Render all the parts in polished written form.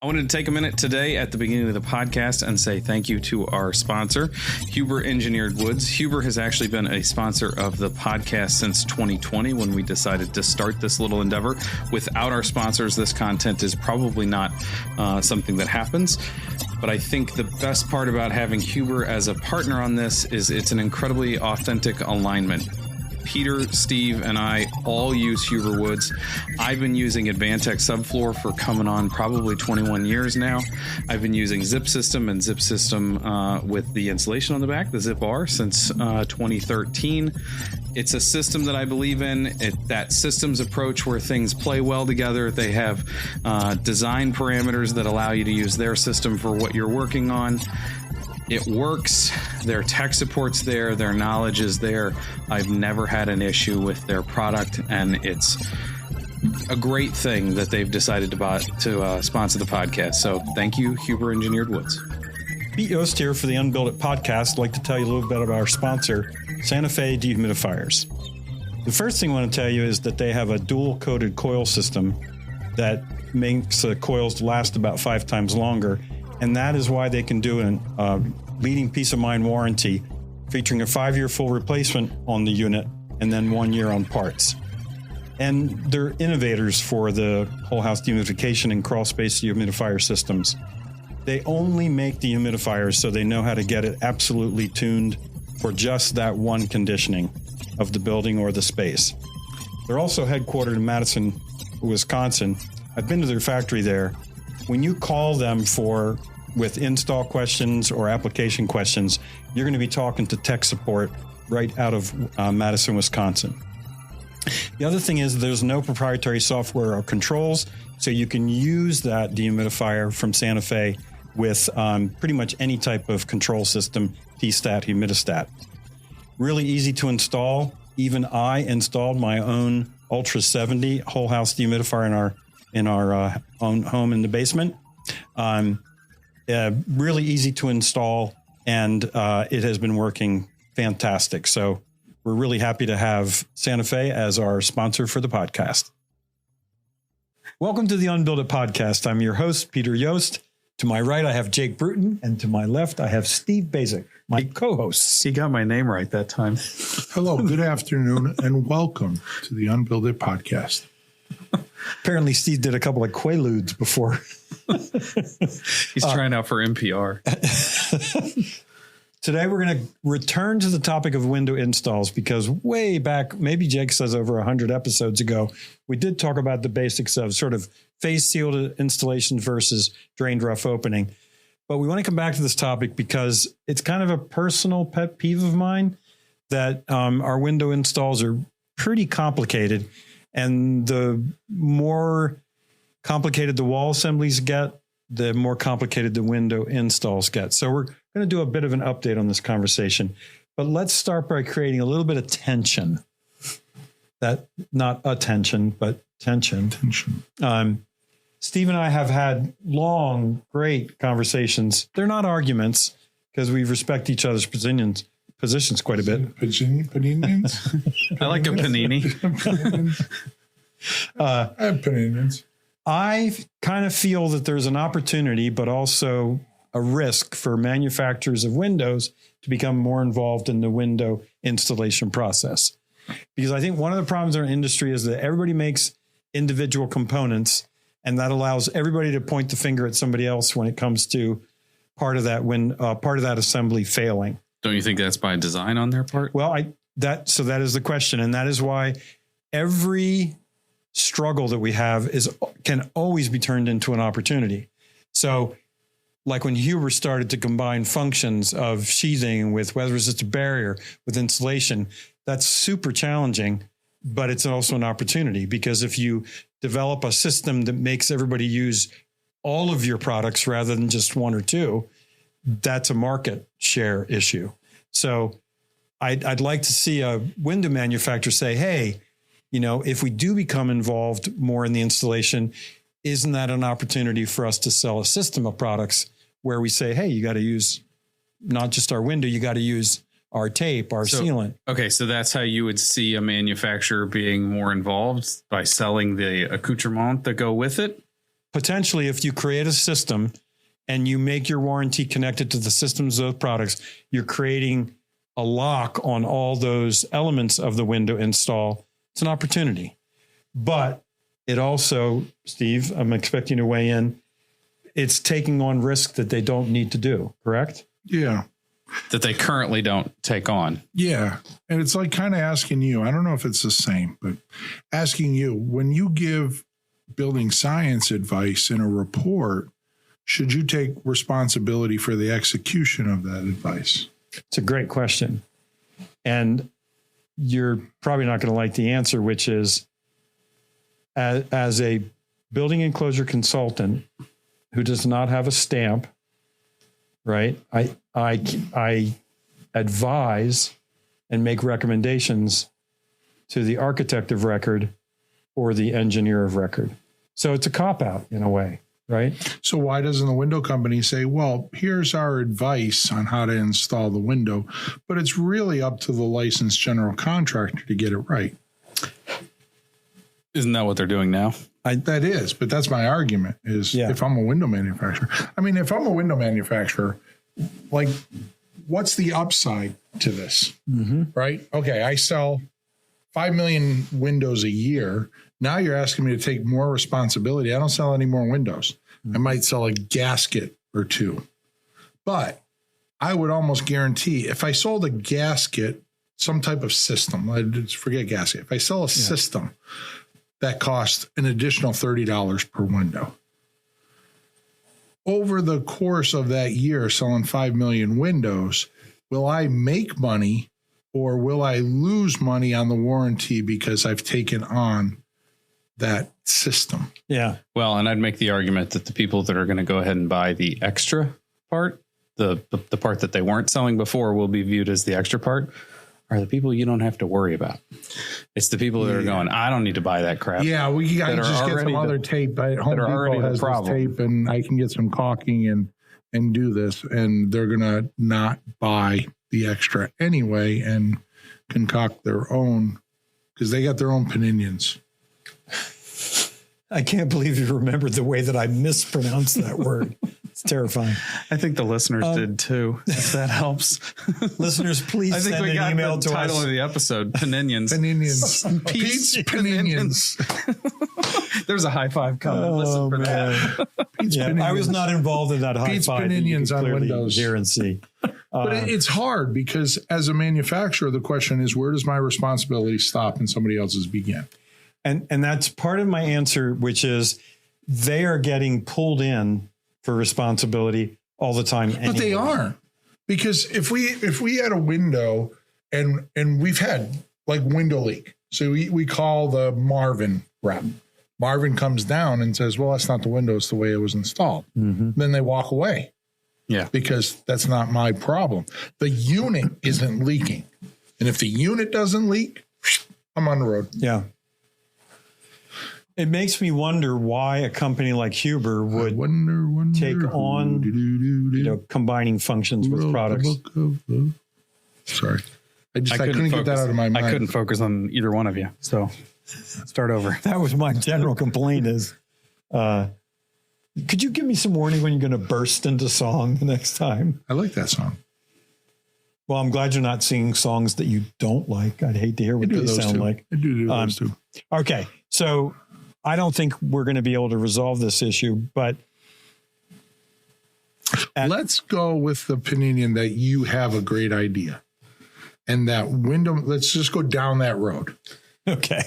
I wanted to take a minute today at the beginning of the podcast and say thank you to our sponsor, Huber Engineered Woods. Huber has actually been a sponsor of the podcast since 2020 when we decided to start this little endeavor. Without our sponsors, this content is probably not something that happens. But I think the best part about having Huber as a partner on this is it's an incredibly authentic alignment. Peter, Steve, and I all use Huber Woods. I've been using Advantech Subfloor for coming on probably 21 years now. I've been using Zip System and Zip System with the insulation on the back, the Zip R, since 2013. It's a system that I believe in. That systems approach where things play well together. They have design parameters that allow you to use their system for what you're working on. It works. Their tech support's there. Their knowledge is there. I've never had an issue with their product, and it's a great thing that they've decided to sponsor the podcast. So thank you, Huber Engineered Woods. Pete Yost here for the Unbuilt It podcast. I'd like to tell you a little bit about our sponsor, Santa Fe Dehumidifiers. The first thing I want to tell you is that they have a dual-coated coil system that makes the coils last about 5 times longer. And that is why they can do a leading peace of mind warranty featuring a 5-year full replacement on the unit and then 1 year on parts. And they're innovators for the whole house dehumidification and crawl space dehumidifier systems. They only make dehumidifiers so they know how to get it absolutely tuned for just that one conditioning of the building or the space. They're also headquartered in Madison, Wisconsin. I've been to their factory there. When you call them with install questions or application questions, you're going to be talking to tech support right out of Madison, Wisconsin. The other thing is there's no proprietary software or controls, so you can use that dehumidifier from Santa Fe with pretty much any type of control system, T-stat, humidistat. Really easy to install. Even I installed my own Ultra 70 whole house dehumidifier in our own home in the basement. Really easy to install, and it has been working fantastic. So we're really happy to have Santa Fe as our sponsor for the podcast. Welcome to the Unbuilt It podcast. I'm your host, Peter Yost. To my right, I have Jake Bruton, and to my left, I have Steve Basic, my co-host. He got my name right that time. Hello, good afternoon, and welcome to the Unbuilt It podcast. Apparently, Steve did a couple of Quaaludes before. He's trying out for NPR. Today, we're going to return to the topic of window installs because way back, maybe Jake says over 100 episodes ago, we did talk about the basics of sort of phase sealed installation versus drained rough opening. But we want to come back to this topic because it's kind of a personal pet peeve of mine that our window installs are pretty complicated. And the more complicated the wall assemblies get, the more complicated the window installs get. So we're going to do a bit of an update on this conversation. But let's start by creating a little bit of tension. That not attention, but tension. Steve and I have had long, great conversations. They're not arguments because we respect each other's positions quite a bit. Poninions? I like a panini. I have Poninions. I kind of feel that there's an opportunity, but also a risk for manufacturers of windows to become more involved in the window installation process. Because I think one of the problems in our industry is that everybody makes individual components, and that allows everybody to point the finger at somebody else when it comes to part of that assembly failing. Don't you think that's by design on their part? Well, that is the question. And that is why every struggle that we have can always be turned into an opportunity. So like when Huber started to combine functions of sheathing with weather-resistant barrier with insulation, that's super challenging, but it's also an opportunity because if you develop a system that makes everybody use all of your products rather than just one or two, that's a market share issue. So I'd like to see a window manufacturer say, hey, if we do become involved more in the installation, isn't that an opportunity for us to sell a system of products where we say, hey, you got to use not just our window, you got to use our tape, our sealant. Okay, so that's how you would see a manufacturer being more involved by selling the accoutrement that go with it? potentially, if you create a system and you make your warranty connected to the systems of those products, you're creating a lock on all those elements of the window install. It's an opportunity. But it also, Steve, I'm expecting to weigh in, it's taking on risk that they don't need to do, correct? Yeah. That they currently don't take on. Yeah. And it's like kind of asking you, I don't know if it's the same, but asking you, when you give building science advice in a report, should you take responsibility for the execution of that advice? It's a great question. And you're probably not going to like the answer, which is as a building enclosure consultant who does not have a stamp, right? I advise and make recommendations to the architect of record or the engineer of record. So it's a cop-out in a way, right? So why doesn't the window company say, well, here's our advice on how to install the window, but it's really up to the licensed general contractor to get it right? Isn't that what they're doing now? That is, but that's my argument is if I'm a window manufacturer. I mean, if I'm a window manufacturer, like, what's the upside to this, right? Okay, I sell 5 million windows a year. Now you're asking me to take more responsibility. I don't sell any more windows. I might sell a gasket or two. But I would almost guarantee if I sold a gasket, some type of system, let's forget gasket. If I sell a system that costs an additional $30 per window, over the course of that year selling 5 million windows, will I make money or will I lose money on the warranty because I've taken on that system? Yeah. Well, and I'd make the argument that the people that are going to go ahead and buy the extra part, the part that they weren't selling before, will be viewed as the extra part, are the people you don't have to worry about. It's the people that are going, I don't need to buy that crap. Yeah, I just get some other tape. Home Depot has this tape, and I can get some caulking and do this, and they're gonna not buy the extra anyway and concoct their own because they got their own Poninions. I can't believe you remembered the way that I mispronounced that word. It's terrifying. I think the listeners did too, if that helps. Listeners, please send an email to us. Title of the episode, Poninions. Poninions. Pete's Poninions. There's a high five coming. Listen for that. I was not involved in that high Pete's five. Poninions on Windows. Hear and see. But it's hard because as a manufacturer, the question is, where does my responsibility stop and somebody else's begin? And that's part of my answer, which is they are getting pulled in for responsibility all the time. But they aren't, because if we had a window and we've had like window leak, so we call the Marvin rep. Marvin comes down and says, well, that's not the window, it's the way it was installed. Then they walk away. Yeah, because that's not my problem. The unit isn't leaking, and if the unit doesn't leak, I'm on the road. Yeah. It makes me wonder why a company like Huber would take on, combining functions with products. Sorry. I couldn't get that out of my mind. I couldn't focus on either one of you. So start over. That was my general complaint is, could you give me some warning when you're going to burst into song the next time? I like that song. Well, I'm glad you're not singing songs that you don't like. I'd hate to hear what they sound like. I do those too. Okay. So I don't think we're going to be able to resolve this issue, but let's go with the Poninion that you have a great idea. And that window, let's just go down that road. Okay.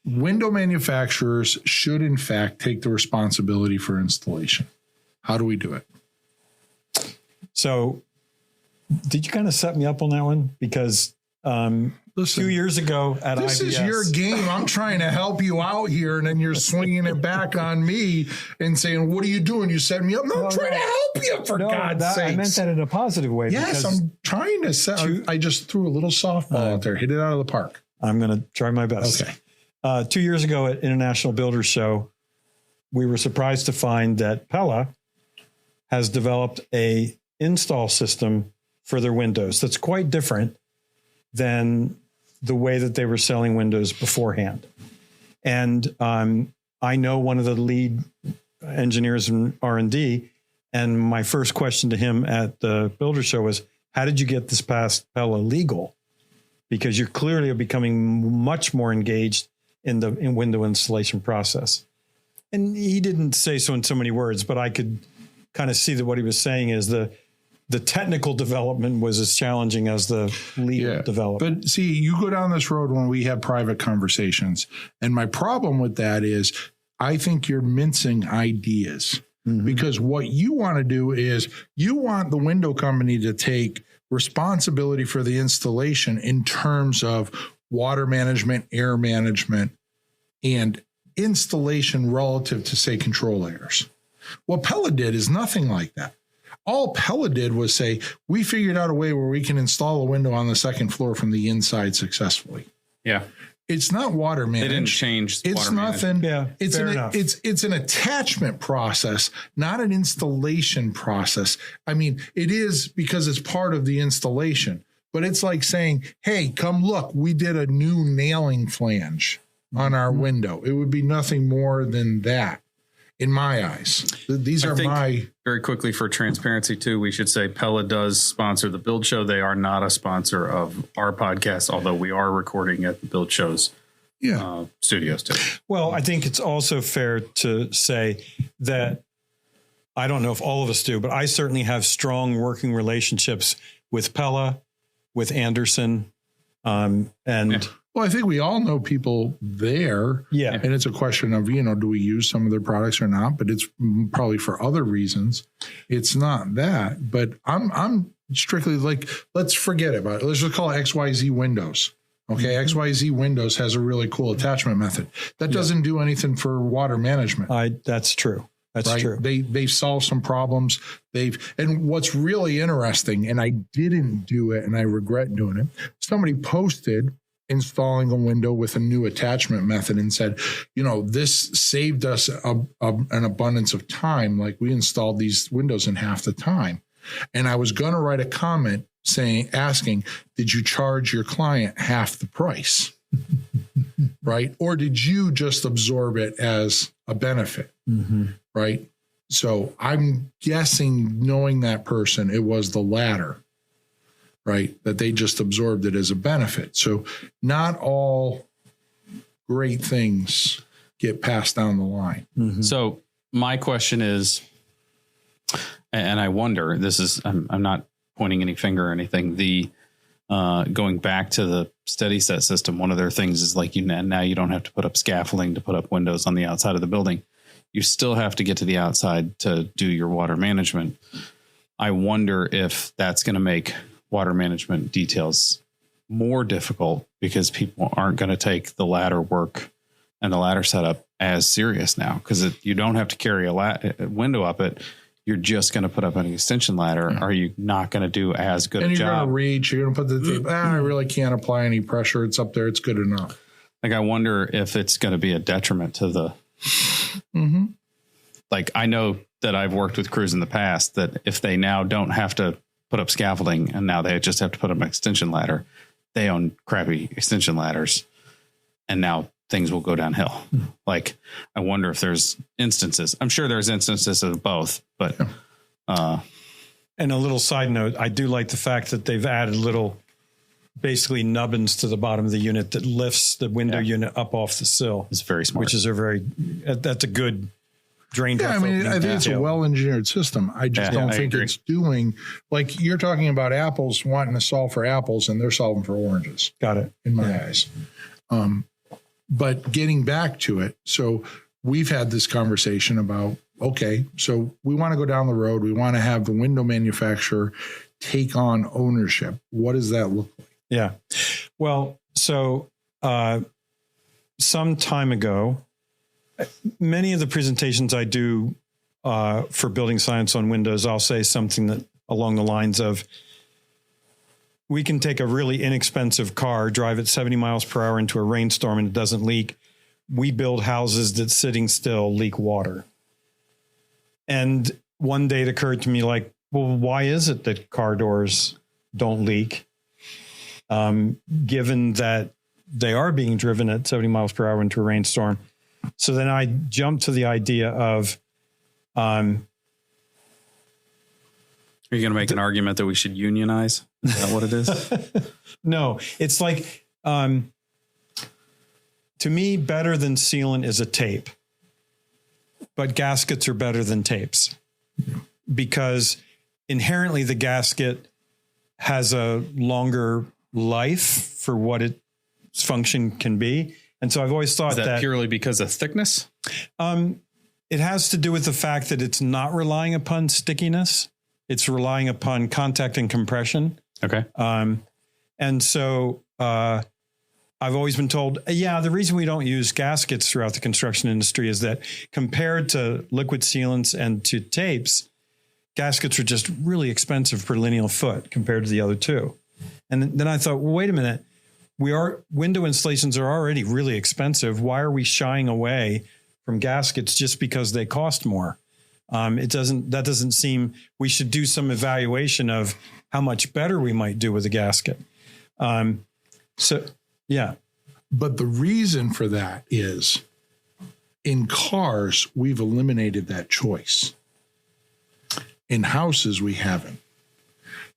Window manufacturers should, in fact, take the responsibility for installation. How do we do it? So did you kind of set me up on that one? Because listen, 2 years ago at this IBS, is your game. I'm trying to help you out here, and then you're swinging it back on me and saying, what are you doing? You set me up. No, I'm trying to help you, for God's sake. I meant that in a positive way. Yes, I'm trying to set. I just threw a little softball out there. Hit it out of the park. I'm going to try my best. Okay. 2 years ago at International Builders Show, we were surprised to find that Pella has developed a install system for their windows that's quite different than the way that they were selling windows beforehand. And I know one of the lead engineers and R&D. And my first question to him at the Builder Show was, how did you get this past Pella legal? Because you're clearly becoming much more engaged in the window installation process. And he didn't say so in so many words, but I could kind of see that what he was saying is the technical development was as challenging as the legal development. But see, you go down this road when we have private conversations. And my problem with that is I think you're mincing ideas. Because what you want to do is you want the window company to take responsibility for the installation in terms of water management, air management, and installation relative to, say, control layers. What Pella did is nothing like that. All Pella did was say, we figured out a way where we can install a window on the second floor from the inside successfully. Yeah. It's not water management. They didn't change. It's nothing. Yeah, it's an attachment process, not an installation process. I mean, it is because it's part of the installation, but it's like saying, hey, come look, we did a new nailing flange on our window. It would be nothing more than that in my eyes. These are my... Very quickly, for transparency too, we should say Pella does sponsor the Build Show. They are not a sponsor of our podcast, although we are recording at the Build Show's studios too. Well, I think it's also fair to say that I don't know if all of us do, but I certainly have strong working relationships with Pella, with Anderson, and... Well, I think we all know people there. Yeah. And it's a question of, do we use some of their products or not? But it's probably for other reasons. It's not that. But I'm strictly like, let's forget about it. Let's just call it XYZ Windows. Okay. XYZ Windows has a really cool attachment method. That doesn't do anything for water management. That's true. That's right? true. They've solved some problems. And what's really interesting, and I didn't do it and I regret doing it, somebody posted installing a window with a new attachment method and said, this saved us an abundance of time. Like, we installed these windows in half the time. And I was going to write a comment asking, did you charge your client half the price? Right? Or did you just absorb it as a benefit? Right? So I'm guessing, knowing that person, it was the latter. Right, that they just absorbed it as a benefit. So not all great things get passed down the line. So my question is, and I wonder, I'm not pointing any finger or anything. The going back to the steady set system, one of their things is like, now you don't have to put up scaffolding to put up windows on the outside of the building. You still have to get to the outside to do your water management. I wonder if that's going to make water management details more difficult, because people aren't going to take the ladder work and the ladder setup as serious now, because you don't have to carry a window up it. You're just going to put up an extension ladder. Are you not going to do as good a job? And you're going to reach, you're going to put the tape, I really can't apply any pressure. It's up there. It's good enough. Like, I wonder if it's going to be a detriment to the, like, I know that I've worked with crews in the past that if they now don't have to put up scaffolding and now they just have to put up an extension ladder, they own crappy extension ladders, and now things will go downhill. Like, I wonder if there's instances. I'm sure there's instances of both, but and a little side note, I do like the fact that they've added little basically nubbins to the bottom of the unit that lifts the window unit up off the sill. It's very smart. Which is that's a good drain. Yeah, I mean, I think it's a well-engineered system. I just don't think it's doing, like, you're talking about apples wanting to solve for apples and they're solving for oranges. Got it. In my eyes. But getting back to it, so we've had this conversation about, okay, so we want to go down the road. We want to have the window manufacturer take on ownership. What does that look like? Yeah. Well, so some time ago, many of the presentations I do for building science on windows, I'll say something that along the lines of, we can take a really inexpensive car, drive it 70 miles per hour into a rainstorm and it doesn't leak. We build houses that sitting still leak water. And one day it occurred to me, like, well, why is it that car doors don't leak? Given that they are being driven at 70 miles per hour into a rainstorm. So then I jumped to the idea of, Are you going to make an argument that we should unionize? Is that what it is? No, it's like, to me, better than sealant is a tape, but gaskets are better than tapes because inherently the gasket has a longer life for what its function can be. And so I've always thought is that purely because of thickness? It has to do with the fact that it's not relying upon stickiness. It's relying upon contact and compression. Okay. And so I've always been told, the reason we don't use gaskets throughout the construction industry is that compared to liquid sealants and to tapes, gaskets are just really expensive per lineal foot compared to the other two. And then I thought, well, wait a minute. Window installations are already really expensive. Why are we shying away from gaskets just because they cost more? That doesn't seem, we should do some evaluation of how much better we might do with a gasket. But the reason for that is in cars, we've eliminated that choice. In houses, we haven't,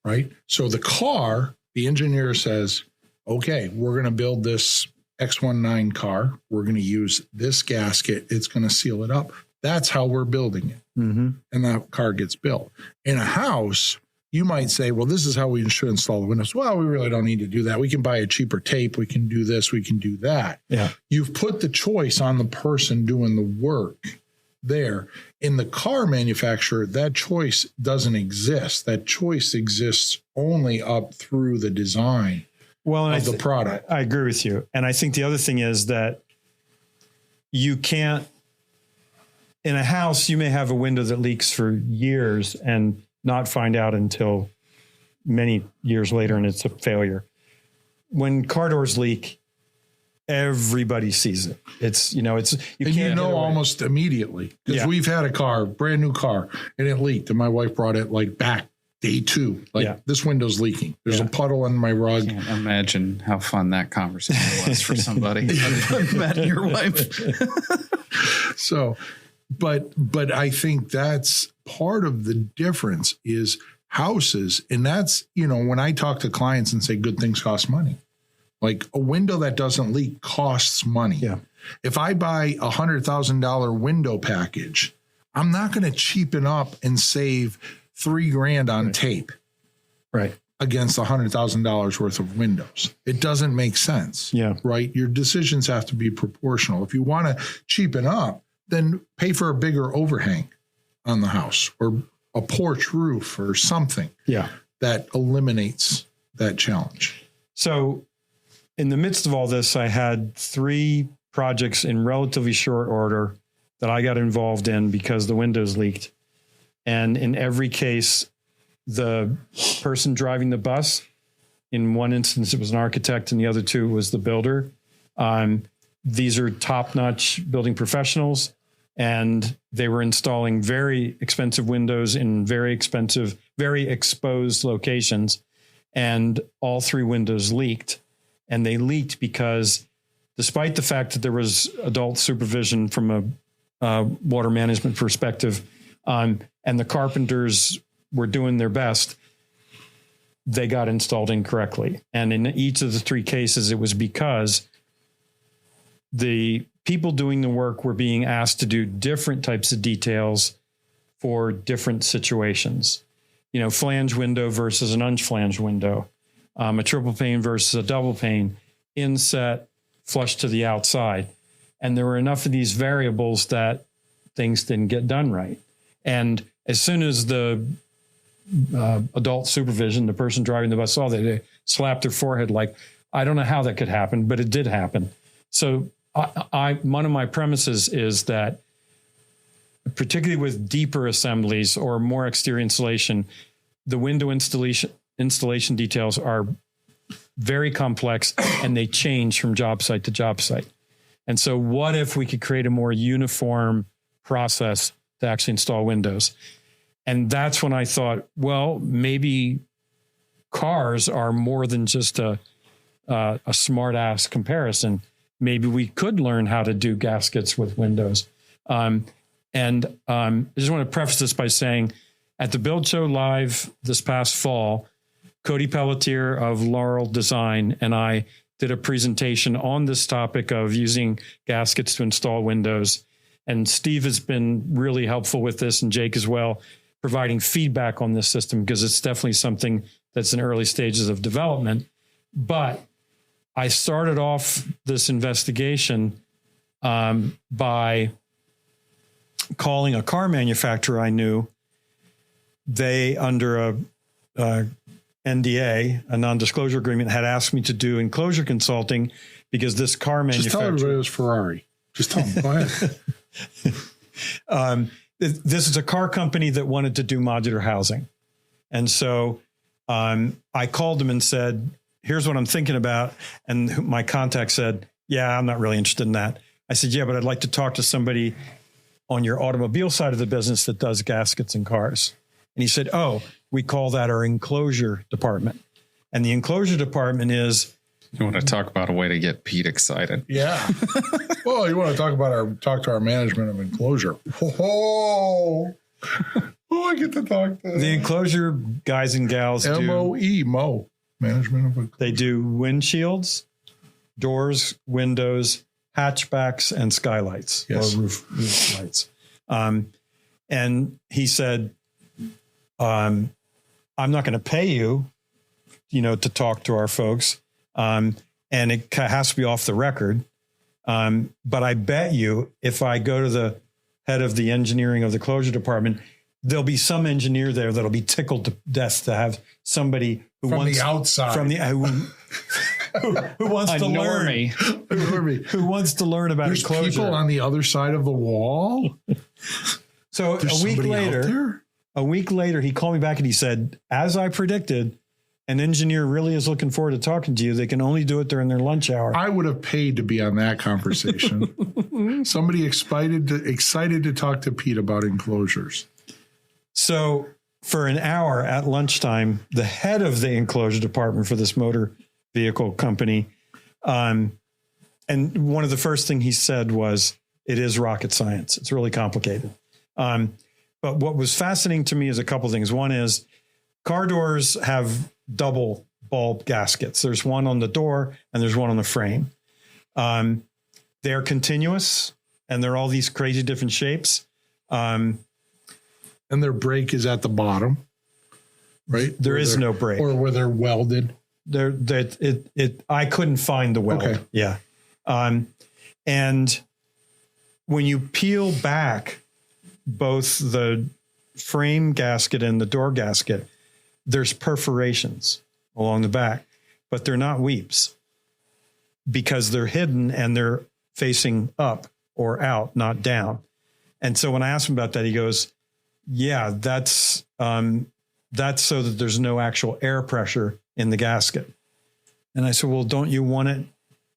right? So the car, the engineer says, okay, we're going to build this X19 car. We're going to use this gasket. It's going to seal it up. That's how we're building it. Mm-hmm. And that car gets built. In a house, you might say, well, this is how we should install the windows. Well, we really don't need to do that. We can buy a cheaper tape. We can do this. We can do that. Yeah. You've put the choice on the person doing the work there. In the car manufacturer, that choice doesn't exist. That choice exists only up through the design of the product. I agree with you. And I think the other thing is that you can't, in a house, you may have a window that leaks for years and not find out until many years later, and it's a failure. When car doors leak, everybody sees it. It's, you can't almost immediately because we've had a car, brand new car, and it leaked, and my wife brought it back day 2. This window's leaking. There's a puddle on my rug. I can't imagine how fun that conversation was for somebody. Matt and your wife. So, but I think that's part of the difference is houses. And that's, when I talk to clients and say good things cost money, like a window that doesn't leak costs money. Yeah. If I buy $100,000 window package, I'm not going to cheapen up and save $3,000 on tape. Right. Against $100,000 worth of windows. It doesn't make sense. Yeah. Right. Your decisions have to be proportional. If you want to cheapen up, then pay for a bigger overhang on the house or a porch roof or something that eliminates that challenge. So in the midst of all this, I had 3 projects in relatively short order that I got involved in because the windows leaked. And in every case, the person driving the bus, in one instance, it was an architect, and the other 2 was the builder. These are top-notch building professionals, and they were installing very expensive windows in very expensive, very exposed locations. And all 3 windows leaked. And they leaked because despite the fact that there was adult supervision from a water management perspective, and the carpenters were doing their best, they got installed incorrectly. And in each of the 3 cases, it was because the people doing the work were being asked to do different types of details for different situations. Flange window versus an unflange window, a triple pane versus a double pane, inset, flush to the outside. And there were enough of these variables that things didn't get done right. And as soon as the adult supervision, the person driving the bus saw that, they slapped their forehead like, I don't know how that could happen, but it did happen. So one of my premises is that, particularly with deeper assemblies or more exterior insulation, the window installation details are very complex and they change from job site to job site. And so what if we could create a more uniform process to actually install windows? And that's when I thought, well, maybe cars are more than just a smart ass comparison. Maybe we could learn how to do gaskets with windows. And I just want to preface this by saying at the Build Show Live this past fall, Cody Pelletier of Laurel Design and I did a presentation on this topic of using gaskets to install windows. And Steve has been really helpful with this, and Jake as well, providing feedback on this system because it's definitely something that's in early stages of development. But I started off this investigation by calling a car manufacturer I knew. They, under a NDA, a non-disclosure agreement, had asked me to do enclosure consulting because this car manufacturer... Just tell everybody it was Ferrari. Just tell them. Go ahead. This is a car company that wanted to do modular housing. And so I called them and said, here's what I'm thinking about. And my contact said, yeah, I'm not really interested in that. I said, yeah, but I'd like to talk to somebody on your automobile side of the business that does gaskets and cars. And he said, oh, we call that our enclosure department. And the enclosure department is... You want to talk about a way to get Pete excited? Yeah. Well, you want to talk to our management of enclosure. Oh, I get to talk to the enclosure guys and gals. Mo management of enclosure. They do windshields, doors, windows, hatchbacks, and skylights. Yes. Or roof lights. And he said, I'm not going to pay you, to talk to our folks. And it has to be off the record. But I bet you if I go to the head of the engineering of the closure department, there'll be some engineer there that'll be tickled to death to have somebody who from wants the outside, who wants to learn, who wants to learn about There's enclosure. People on the other side of the wall. So a week later, he called me back and he said, as I predicted, an engineer really is looking forward to talking to you. They can only do it during their lunch hour. I would have paid to be on that conversation. Somebody excited to talk to Pete about enclosures. So for an hour at lunchtime, the head of the enclosure department for this motor vehicle company, and one of the first things he said was, it is rocket science. It's really complicated. But what was fascinating to me is a couple of things. One is car doors have double bulb gaskets. There's one on the door and there's one on the frame. They're continuous and they're all these crazy different shapes. And their brake is at the bottom, right? There is no brake. Or where they're welded. I couldn't find the weld. Okay. Yeah. And when you peel back both the frame gasket and the door gasket, there's perforations along the back, but they're not weeps because they're hidden and they're facing up or out, not down. And so when I asked him about that, he goes, yeah, that's so that there's no actual air pressure in the gasket. And I said, well, don't you want it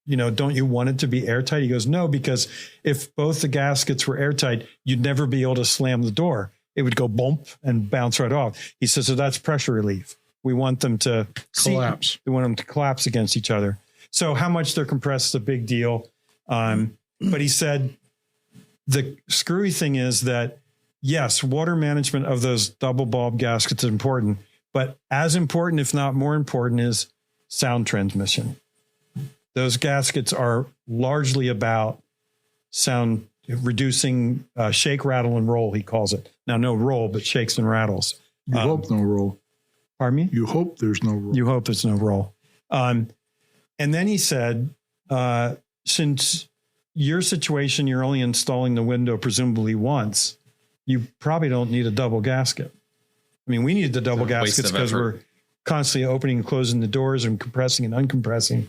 to be airtight? He goes, no, because if both the gaskets were airtight, you'd never be able to slam the door. It would go bump and bounce right off. He says, so that's pressure relief. We want them to collapse. We want them to collapse against each other. So how much they're compressed is a big deal. But he said the screwy thing is that, yes, water management of those double bulb gaskets is important, but as important, if not more important, is sound transmission. Those gaskets are largely about sound, reducing shake, rattle, and roll, he calls it. Now, no roll, but shakes and rattles. You hope no roll. Pardon me? You hope there's no roll. You hope there's no roll. And then he said, since your situation, you're only installing the window presumably once, you probably don't need a double gasket. I mean, we needed the double gaskets because we're constantly opening and closing the doors and compressing and uncompressing.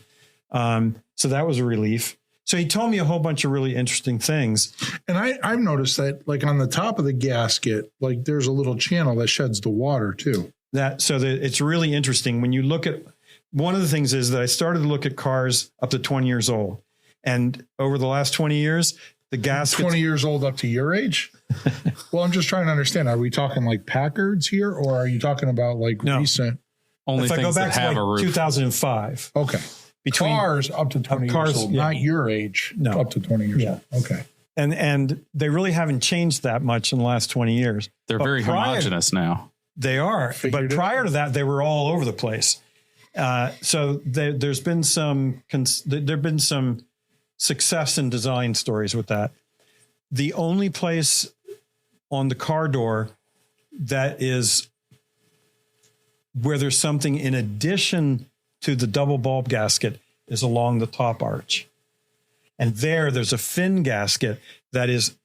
So that was a relief. So he told me a whole bunch of really interesting things. And I've noticed that, like, on the top of the gasket, like, there's a little channel that sheds the water too. It's really interesting. When you look at, one of the things is that I started to look at cars up to 20 years old. And over the last 20 years, the gaskets... 20 years old up to your age? Well, I'm just trying to understand. Are we talking like Packards here, or are you talking about recent? Only if I go back to a roof. 2005. Okay. Between cars up to 20 years old, not your age, up to 20 years old. Okay. And they really haven't changed that much in the last 20 years. They're very homogenous now. They are. But prior to that, they were all over the place. So there's been some success in design stories with that. The only place on the car door that is where there's something in addition to the double bulb gasket is along the top arch. And there's a fin gasket that is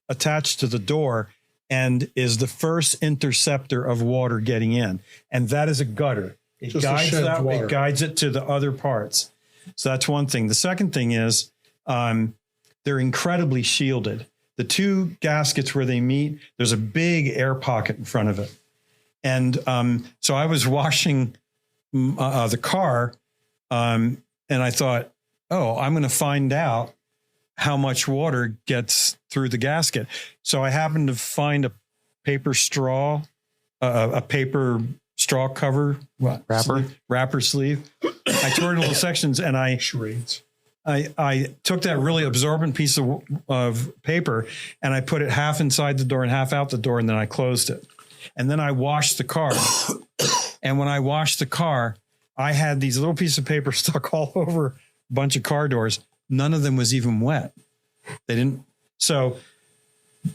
attached to the door and is the first interceptor of water getting in. And that is a gutter. It guides it to the other parts. So that's one thing. The second thing is they're incredibly shielded. The two gaskets where they meet, there's a big air pocket in front of it. And so I was washing the car and I thought, I'm going to find out how much water gets through the gasket. So I happened to find a paper straw cover wrapper sleeve. I tore it into little sections and I took that really absorbent piece of paper and I put it half inside the door and half out the door, and then I closed it. And then I washed the car. And when I washed the car, I had these little pieces of paper stuck all over a bunch of car doors. None of them was even wet. They didn't. So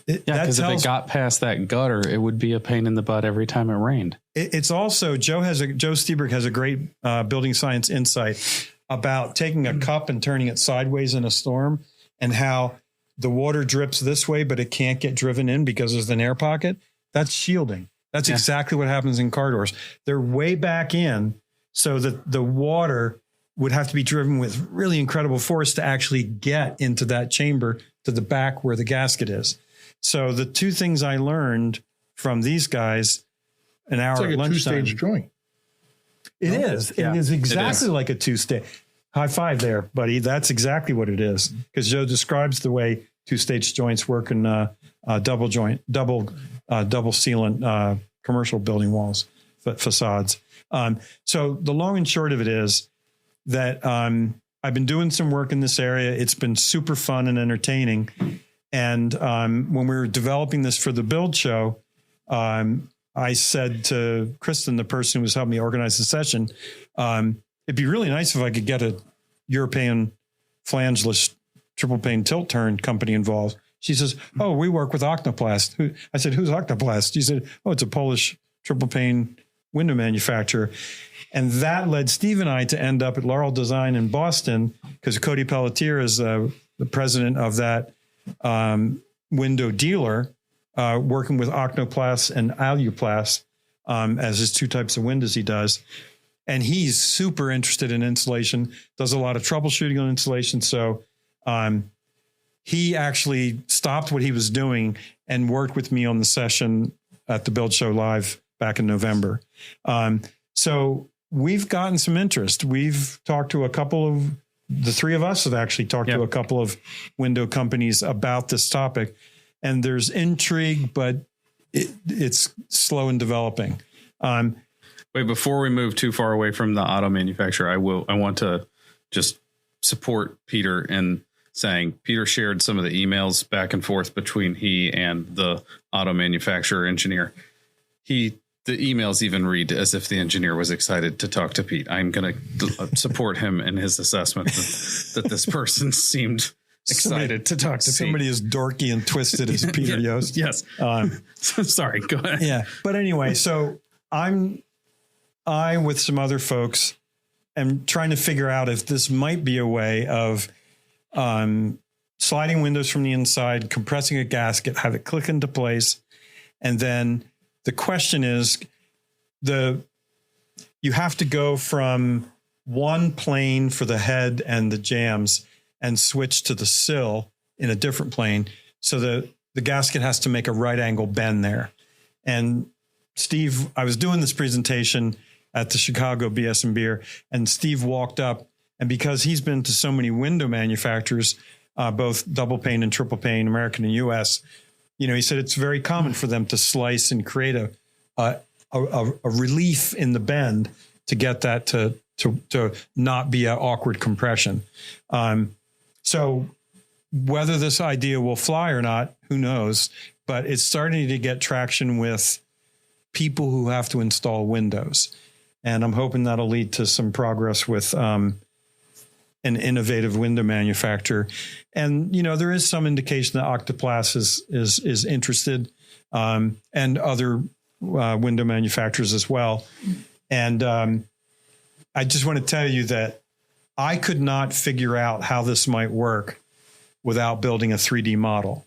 because if it got past that gutter, it would be a pain in the butt every time it rained. It's also, Joe Stieberg has a great building science insight about taking a cup and turning it sideways in a storm, and how the water drips this way, but it can't get driven in because there's an air pocket. That's shielding. That's exactly what happens in car doors. They're way back in so that the water would have to be driven with really incredible force to actually get into that chamber to the back where the gasket is. So the two things I learned from these guys an hour at lunchtime. It's like a 2-stage joint. It is. Yeah. It is exactly like a 2-stage. High five there, buddy. That's exactly what it is. Because Joe describes the way 2-stage joints work in double sealant commercial building walls, facades. So the long and short of it is that I've been doing some work in this area. It's been super fun and entertaining. And when we were developing this for the build show, I said to Kristen, the person who was helping me organize the session, it'd be really nice if I could get a European flangeless triple pane tilt turn company involved. She says, we work with Octoplast. I said, who's Octoplast? She said, it's a Polish triple pane window manufacturer. And that led Steve and I to end up at Laurel Design in Boston, because Cody Pelletier is the president of that window dealer, working with Octoplast and Aluplast as his two types of windows he does. And he's super interested in insulation, does a lot of troubleshooting on insulation. So he actually stopped what he was doing and worked with me on the session at the Build Show Live back in November. So we've gotten some interest. We've talked to the three of us have actually talked to a couple of window companies about this topic. And there's intrigue, but it's slow in developing. Wait, before we move too far away from the auto manufacturer, I want to just support Peter in saying Peter shared some of the emails back and forth between he and the auto manufacturer engineer. The emails even read as if the engineer was excited to talk to Pete. I'm going to support him in his assessment that this person seemed excited to talk to somebody Pete. as dorky and twisted as Peter Yost. Yes. Sorry, go ahead. Yeah. But anyway, so I, with some other folks, am trying to figure out if this might be a way of sliding windows from the inside, compressing a gasket, have it click into place. And then the question is, you have to go from one plane for the head and the jambs and switch to the sill in a different plane. So the gasket has to make a right angle bend there. And Steve, I was doing this presentation at the Chicago BS and Beer, and Steve walked up, and because he's been to so many window manufacturers, both double pane and triple pane, American and US, he said it's very common for them to slice and create a relief in the bend to get that to not be an awkward compression. So whether this idea will fly or not, who knows? But it's starting to get traction with people who have to install windows. And I'm hoping that'll lead to some progress with an innovative window manufacturer. And, there is some indication that Octoplas is interested, and other window manufacturers as well. And I just want to tell you that I could not figure out how this might work without building a 3D model.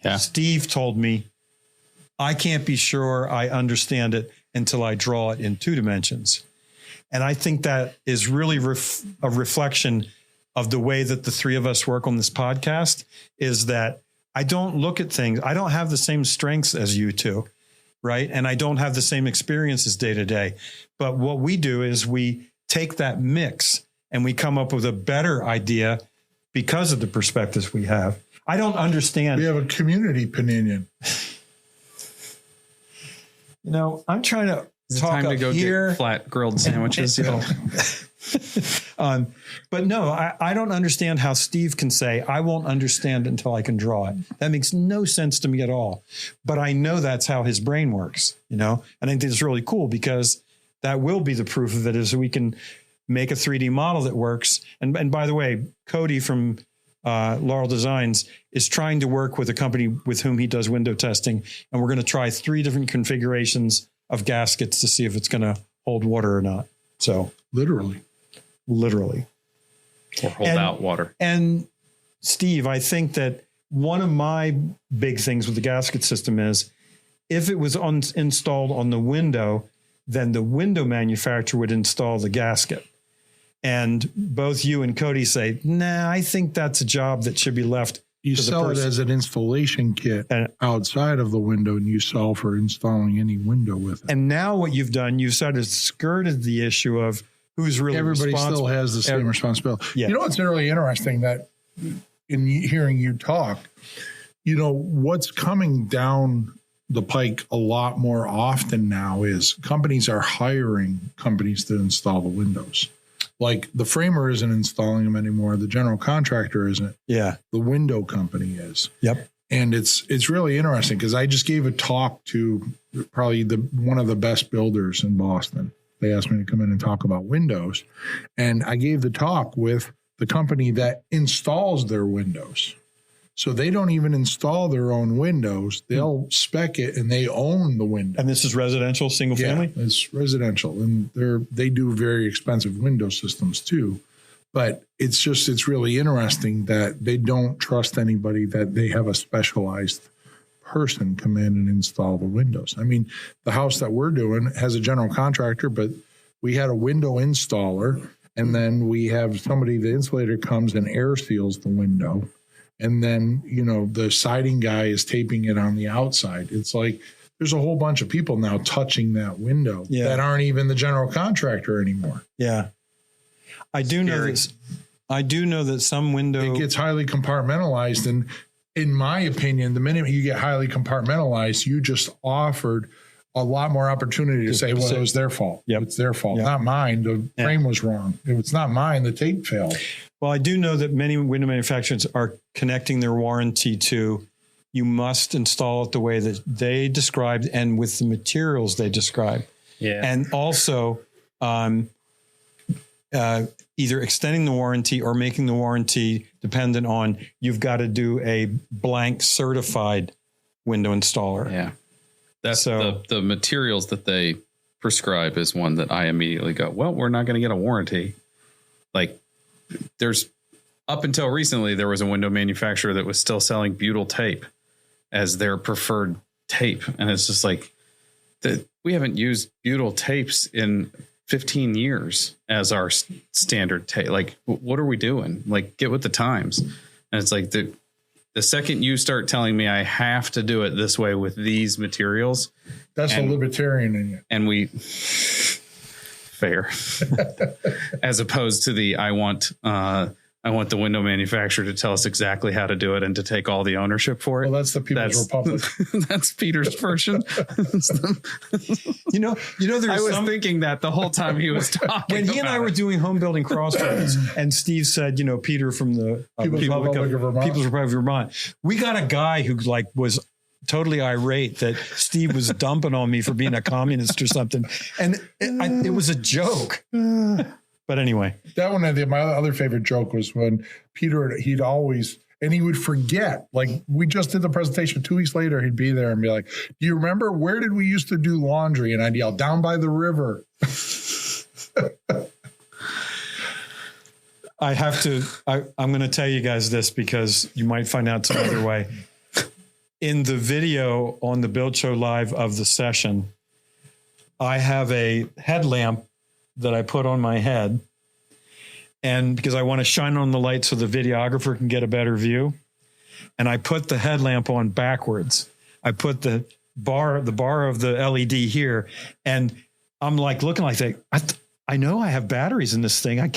Yeah. Steve told me, I can't be sure I understand it until I draw it in 2 dimensions. And I think that is really a reflection of the way that the three of us work on this podcast, is that I don't look at things. I don't have the same strengths as you two, right? And I don't have the same experiences day to day. But what we do is we take that mix and we come up with a better idea because of the perspectives we have. I don't understand. We have a community Poninion. I'm trying to talk time to go here. Get flat grilled sandwiches. But no, I don't understand how Steve can say, I won't understand until I can draw it. That makes no sense to me at all. But I know that's how his brain works, and I think it's really cool, because that will be the proof of it, is we can make a 3D model that works. And by the way, Cody from Laurel Designs is trying to work with a company with whom he does window testing. And we're going to try 3 different configurations of gaskets to see if it's going to hold water or not. So literally. Or hold out water. And Steve, I think that one of my big things with the gasket system is, if it was installed on the window, then the window manufacturer would install the gasket. And both you and Cody say, nah, I think that's a job that should be left. You sell it as an installation kit outside of the window, and you sell for installing any window with it. And now what you've done, you've sort of skirted the issue of who's really Everybody still has the same responsibility. Yeah. It's really interesting that in hearing you talk, what's coming down the pike a lot more often now is companies are hiring companies to install the windows. Like, the framer isn't installing them anymore. The general contractor isn't. Yeah. The window company is. Yep. And it's really interesting, because I just gave a talk to probably one of the best builders in Boston. They asked me to come in and talk about windows. And I gave the talk with the company that installs their windows. So they don't even install their own windows. They'll spec it, and they own the window. And this is residential, single family? It's residential. And they do very expensive window systems too. But it's really interesting that they don't trust anybody, that they have a specialized person come in and install the windows. I mean, the house that we're doing has a general contractor, but we had a window installer, and then we have somebody, the insulator comes and air seals the window. And then, the siding guy is taping it on the outside. It's like there's a whole bunch of people now touching that window that aren't even the general contractor anymore. Yeah. I do know that some window, it gets highly compartmentalized. And in my opinion, the minute you get highly compartmentalized, you just offered a lot more opportunity to say, well, it was their fault. Yep. It's their fault, not mine. The frame was wrong. If it's not mine, the tape failed. Well, I do know that many window manufacturers are connecting their warranty to, you must install it the way that they described and with the materials they described. Yeah. And also either extending the warranty or making the warranty dependent on, you've got to do a blank certified window installer. Yeah. That's the materials that they prescribe is one that I immediately go, well, we're not going to get a warranty. Like, there's, up until recently, there was a window manufacturer that was still selling butyl tape as their preferred tape. And it's just like, we haven't used butyl tapes in 15 years as our standard tape. Like, what are we doing? Like, get with the times. And it's like, the second you start telling me I have to do it this way with these materials. That's a libertarian in you. And fair. As opposed to I want I want the window manufacturer to tell us exactly how to do it and to take all the ownership for it. Well, that's the People's Republic. That's Peter's version. You know, I was thinking that the whole time he was talking. When he and I were doing home building crossroads, and Steve said, Peter from the People's Republic of Vermont, we got a guy who was totally irate that Steve was dumping on me for being a communist or something, and it was a joke. But anyway, that one, my other favorite joke was when Peter, he would forget, like we just did the presentation 2 weeks later, he'd be there and be like, do you remember where did we used to do laundry? And I'd yell, down by the river. I'm going to tell you guys this because you might find out some other way. In the video on the Build Show Live of the session, I have a headlamp that I put on my head, and because I want to shine on the light so the videographer can get a better view. And I put the headlamp on backwards. I put the bar of the LED here, and I'm like looking like that. I know I have batteries in this thing.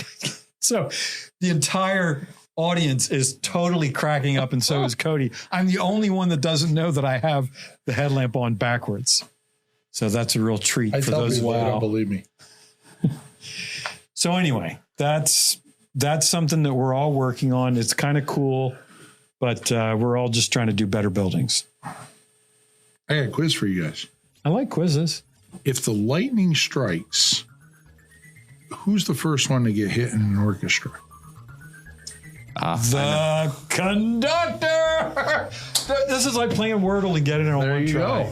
So the entire audience is totally cracking up, and so is Cody. I'm the only one that doesn't know that I have the headlamp on backwards. So that's a real treat for those who don't believe me. So anyway, that's something that we're all working on. It's kind of cool, but we're all just trying to do better buildings. I got a quiz for you guys. I like quizzes. If the lightning strikes, who's the first one to get hit in an orchestra? The conductor. This is like playing Wordle and getting it on there one you try. Go.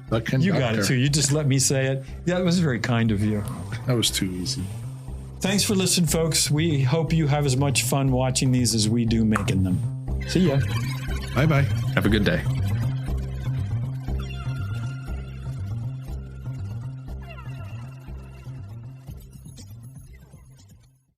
The conductor. You got it too. You just let me say it. Yeah, it was very kind of you. That was too easy. Thanks for listening, folks. We hope you have as much fun watching these as we do making them. See ya. Bye-bye. Have a good day.